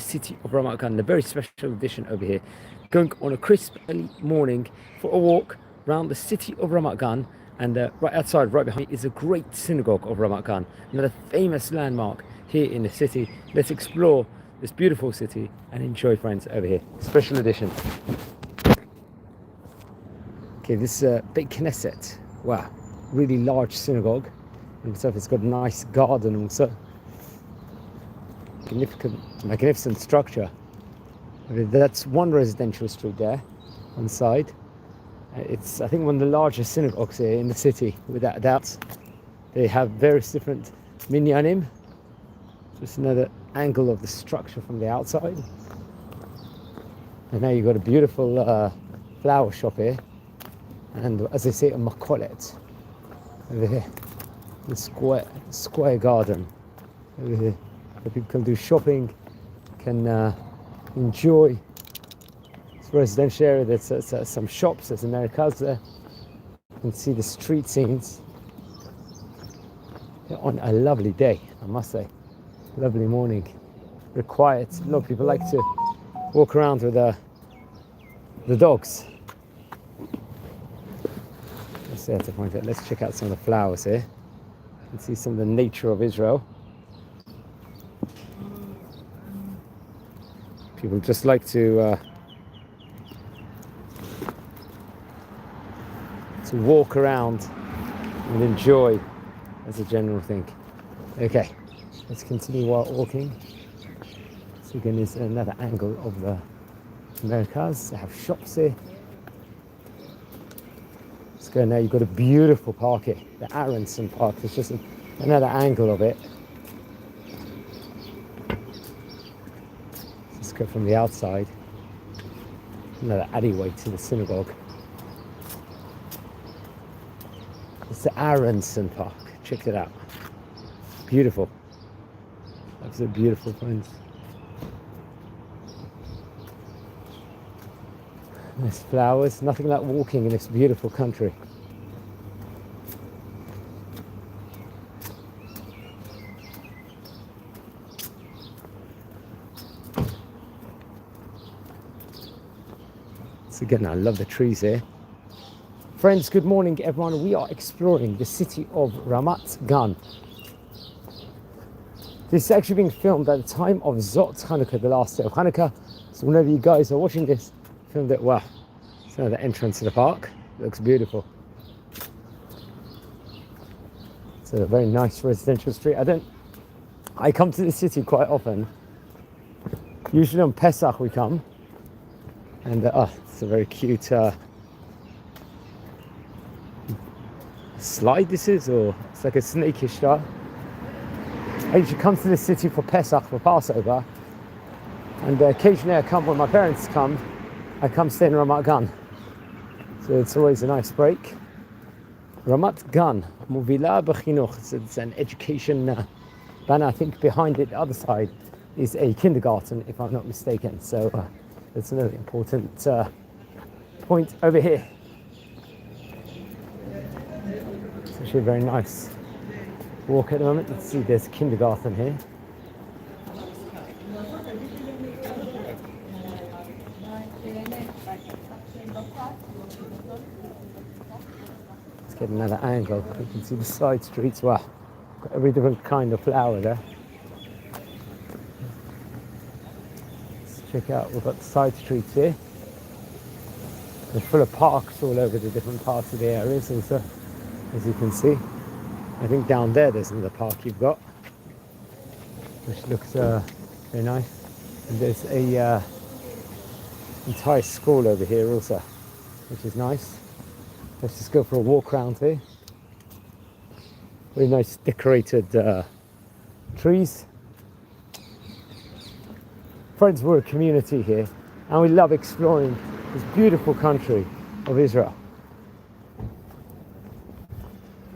city of Ramat Gan, a very special edition over here. Going on a crisp early morning for a walk around the city of Ramat Gan, and right outside, right behind me, is a great synagogue of Ramat Gan, another famous landmark here in the city. Let's explore this beautiful city and enjoy, friends, over here. Special edition. Okay, this is Beit Knesset. Wow, really large synagogue. And so it's got a nice garden also. Magnificent structure. That's one residential street there on the side. It's, I think, one of the largest synagogues here in the city, without a doubt. They have various different minyanim. Just another angle of the structure from the outside. And now you've got a beautiful flower shop here. And as they say, a makolet over here. The square garden over here. Where people can do shopping, can enjoy this residential area. There's some shops, there's Americas there. You can see the street scenes on a lovely day, I must say. Lovely morning, very quiet. A lot of people like to walk around with the dogs. Let's see how to point out. Let's check out some of the flowers here. You can see some of the nature of Israel. People just like to walk around and enjoy as a general thing. Okay, let's continue walking. So again, there's another angle of the Americas. They have shops here. Let's go now. You've got a beautiful park here, the Aronson Park. There's just another angle of it. Let's go from the outside. Another alleyway to the synagogue. It's the Aronson Park. Check it out. Beautiful. Absolutely beautiful, friends. There's flowers. Nothing like walking in this beautiful country. So again, I love the trees here. Friends, good morning, everyone. We are exploring the city of Ramat Gan. This is actually being filmed at the time of Zot Hanukkah, the last day of Hanukkah. So whenever you guys are watching this, filmed it well. It's another entrance to the park. It looks beautiful. It's a very nice residential street. I come to the city quite often. Usually on Pesach we come. And it's a very cute slide this is, or it's like a snakish style. I usually come to the city for Pesach, for Passover, and occasionally I come when my parents come. I come stay in Ramat Gan, so it's always a nice break. Ramat Gan, Movila B'Chinuch. It's an education banner. I think behind it, the other side, is a kindergarten, if I'm not mistaken. So that's another important point over here. It's actually a very nice walk at the moment. Let's see, there's a kindergarten here. Let's get another angle. You can see the side streets. Wow, got every different kind of flower there. Let's check out, we've got the side streets here. They're full of parks all over the different parts of the areas also, as you can see. I think down there's another park you've got, which looks very nice. And there's a entire school over here also, which is nice. Let's just go for a walk around here. Very nice decorated trees. Friends, we're a community here, and we love exploring this beautiful country of Israel.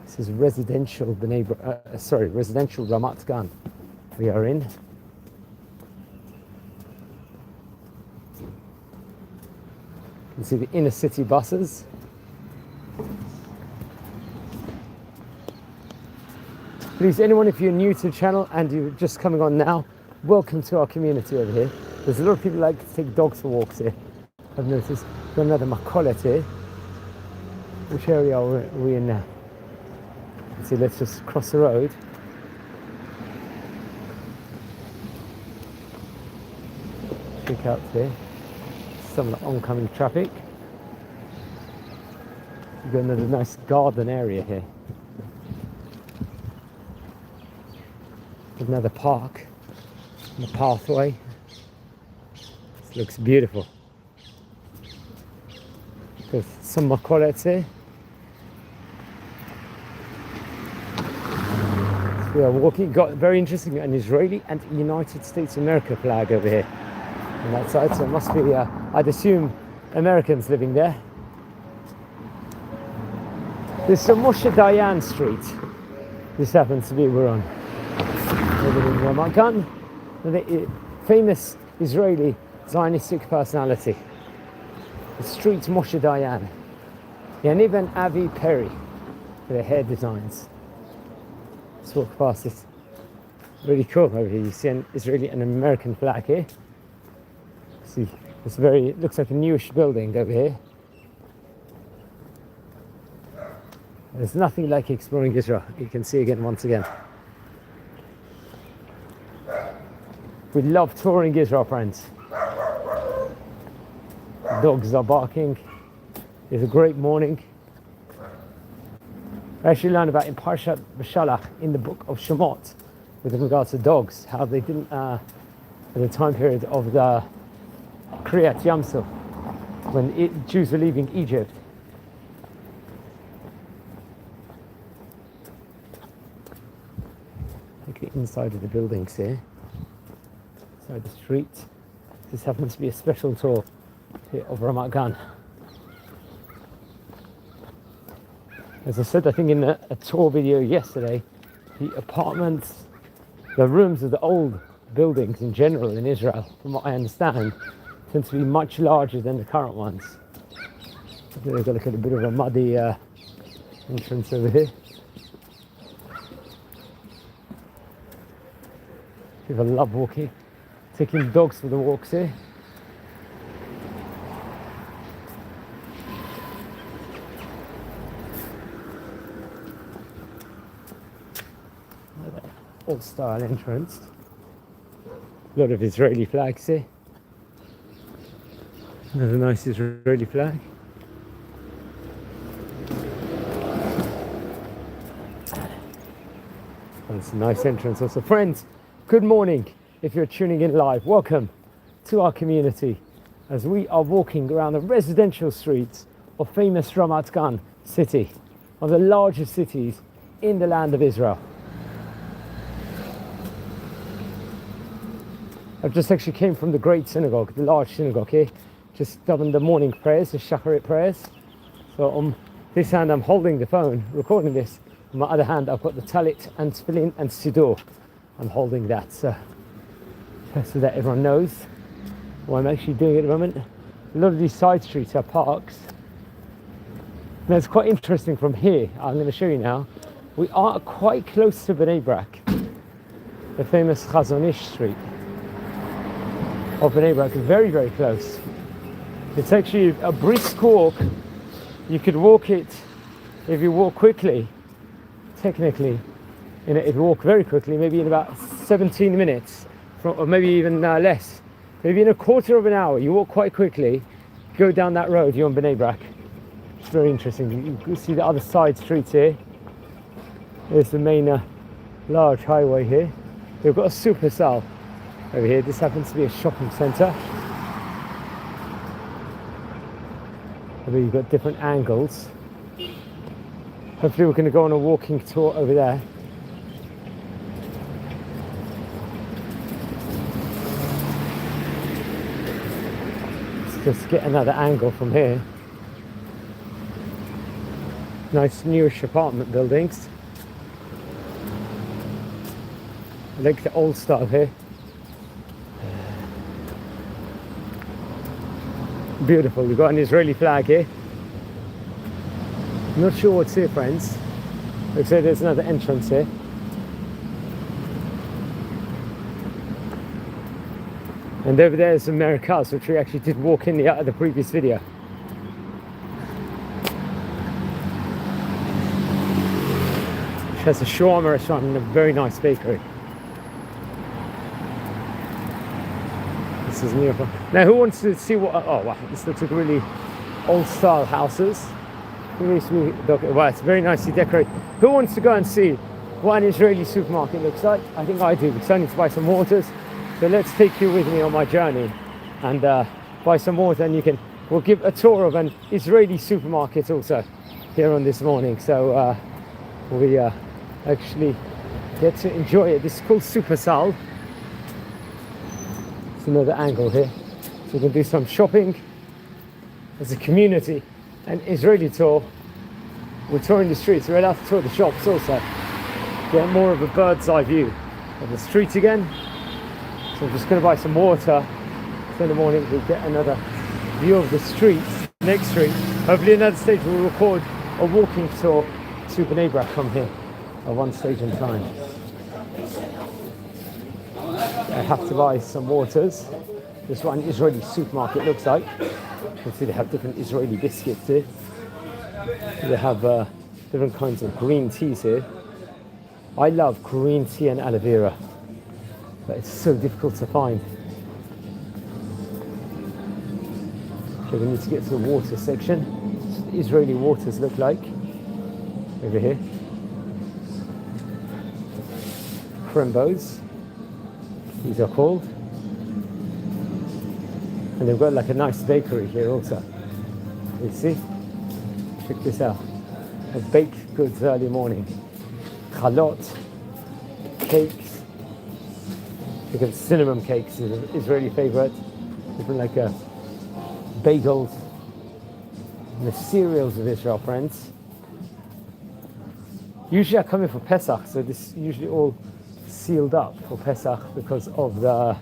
This is residential residential Ramat Gan we are in. You can see the inner city buses. Please, anyone, if you're new to the channel and you're just coming on now, welcome to our community over here. There's a lot of people like to take dogs for walks here. I've noticed. Got another makolet here. Which area are we in now? Let's see, let's just cross the road. Check out there some of the oncoming traffic. We've got another nice garden area here. Another park, and a pathway. This looks beautiful. There's some makolets here. So we are walking, got very interesting, an Israeli and United States of America flag over here on that side, so it must be, I'd assume, Americans living there. There's some Moshe Dayan Street. This happens to be we're on. In Ramat Gan, the famous Israeli Zionistic personality. The street Moshe Dayan. Yaniv and Avi Perry for their hair designs. Let's walk past this. Really cool over here. You see an Israeli and American flag here. See, it's it looks like a newish building over here. There's nothing like exploring Israel. You can see again once again. We love touring Israel, friends. Dogs are barking. It's a great morning. I actually learned about in Parshat B'Shalach in the book of Shemot with regards to dogs, how they didn't, at the time period of the Kriyat Yamsuf, when Jews were leaving Egypt. Look at the inside of the buildings here. The street. This happens to be a special tour here of Ramat Gan. As I said, I think in a tour video yesterday, the apartments, the rooms of the old buildings in general in Israel, from what I understand, tend to be much larger than the current ones. They've got like a bit of a muddy entrance over here. People love walking. Taking dogs for the walks here. Old style entrance. A lot of Israeli flags here. Another nice Israeli flag. And it's a nice entrance also. Friends, good morning. If you're tuning in live, welcome to our community as we are walking around the residential streets of famous Ramat Gan city, one of the largest cities in the land of Israel. I've just actually came from the great synagogue, the large synagogue here, just done the morning prayers, the Shacharit prayers. So on this hand I'm holding the phone, recording this. On my other hand I've got the talit and tefillin and siddur. I'm holding that. So that everyone knows what I'm actually doing at the moment. A lot of these side streets are parks. Now it's quite interesting from here, I'm going to show you now. We are quite close to Bnei Brak, the famous Chazon Ish street of Bnei Brak, very, very close. It's actually a brisk walk. You could walk it, if you walk quickly, technically, if you walk very quickly, maybe in about 17 minutes. Or maybe even less, maybe in a quarter of an hour. You walk quite quickly, go down that road, you're on Bnei Brak. It's very interesting. You can see the other side streets here. There's the main large highway here. We've got a supercell over here. This happens to be a shopping centre. Over you've got different angles. Hopefully we're going to go on a walking tour over there. Just get another angle from here. Nice newish apartment buildings. I like the old style here. Beautiful. We've got an Israeli flag here. I'm not sure what's here, friends. Looks like there's another entrance here. And over there is some Americas, which we actually did walk in the previous video. Which has a shawarma restaurant and a very nice bakery. This is near. Now, who wants to see what? Oh wow, this looks like really old-style houses. Well, it's very nicely decorated. Who wants to go and see what an Israeli supermarket looks like? I think I do, because I need to buy some waters. So let's take you with me on my journey and buy some water, and we'll give a tour of an Israeli supermarket also here on this morning. So we actually get to enjoy it. This is called Supersal. It's another angle here. So we can do some shopping as a community, an Israeli tour. We're touring the streets. We're allowed to tour the shops also. Get more of a bird's eye view of the street again. So I'm just going to buy some water. So in the morning we'll get another view of the streets, next street. Hopefully another stage we'll record a walking tour to Bnei Brak from here at one stage in time. I have to buy some waters. This is what an Israeli supermarket looks like. You can see they have different Israeli biscuits here. They have different kinds of green teas here. I love green tea and aloe vera, but it's so difficult to find. Okay, we need to get to the water section. That's what the Israeli waters look like over here. Krembos, these are called. And they've got like a nice bakery here also. You see? Check this out. A baked goods early morning. Chalot, cakes. Look at cinnamon cakes, is an Israeli favorite. Different like bagels. And the cereals of Israel, friends. Usually I come in for Pesach, so this is usually all sealed up for Pesach because of the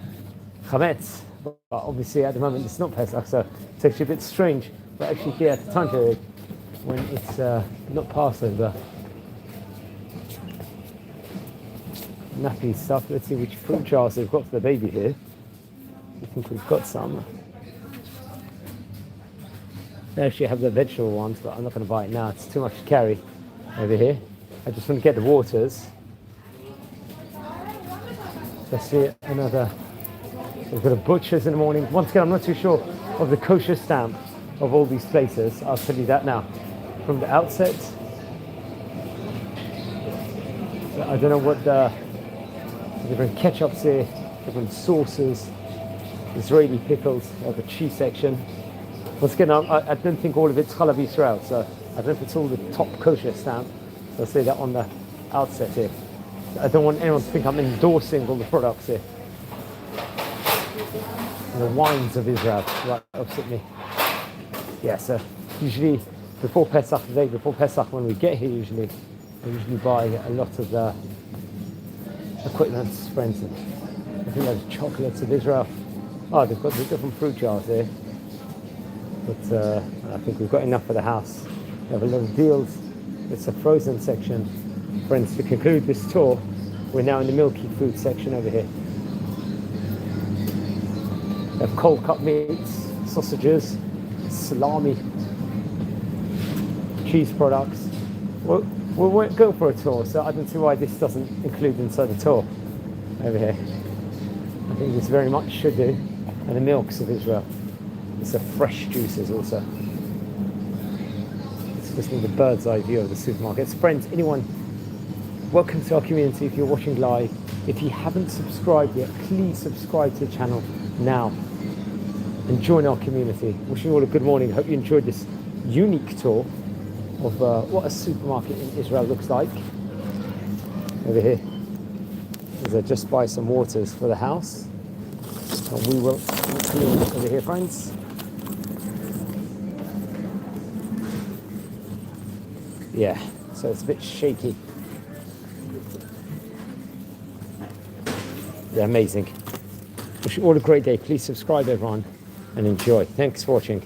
chametz. But obviously at the moment it's not Pesach, so it's actually a bit strange. But actually here at the time period, when it's not Passover. Nappy stuff. Let's see which fruit jars they've got for the baby here. I think we've got some. They actually have the vegetable ones, but I'm not going to buy it now. It's too much to carry over here. I just want to get the waters. Let's see another. We've got a butcher's in the morning. Once again, I'm not too sure of the kosher stamp of all these places. I'll tell you that now from the outset. So I don't know what the different ketchups here, different sauces, Israeli pickles, have a cheese section. Once again, I don't think all of it's Chalav Yisrael, so I don't know if it's all the top kosher stamp. So I'll say that on the outset here. I don't want anyone to think I'm endorsing all the products here. And the wines of Israel, right opposite me. Yeah, so usually before Pesach, the day before Pesach, when we get here usually, I usually buy a lot of the equipment, for instance. I think those chocolates of Israel. Oh, they've got the different fruit jars here. But I think we've got enough for the house. We have a lot of deals. It's a frozen section. Friends, to conclude this tour, we're now in the milky food section over here. We have cold cut meats, sausages, salami, cheese products. We won't go for a tour, so I don't see why this doesn't include inside the tour over here. I think this very much should do. And the milks of Israel. It's the fresh juices also. It's just the bird's eye view of the supermarkets. Friends, anyone, welcome to our community. If you're watching live, if you haven't subscribed yet, please subscribe to the channel now and join our community. Wishing you all a good morning. Hope you enjoyed this unique tour of what a supermarket in Israel looks like. Over here, as I just buy some waters for the house, and we will clean over here, friends. Yeah, so it's a bit shaky. They're amazing. Wish you all a great day. Please subscribe, everyone, and enjoy. Thanks for watching.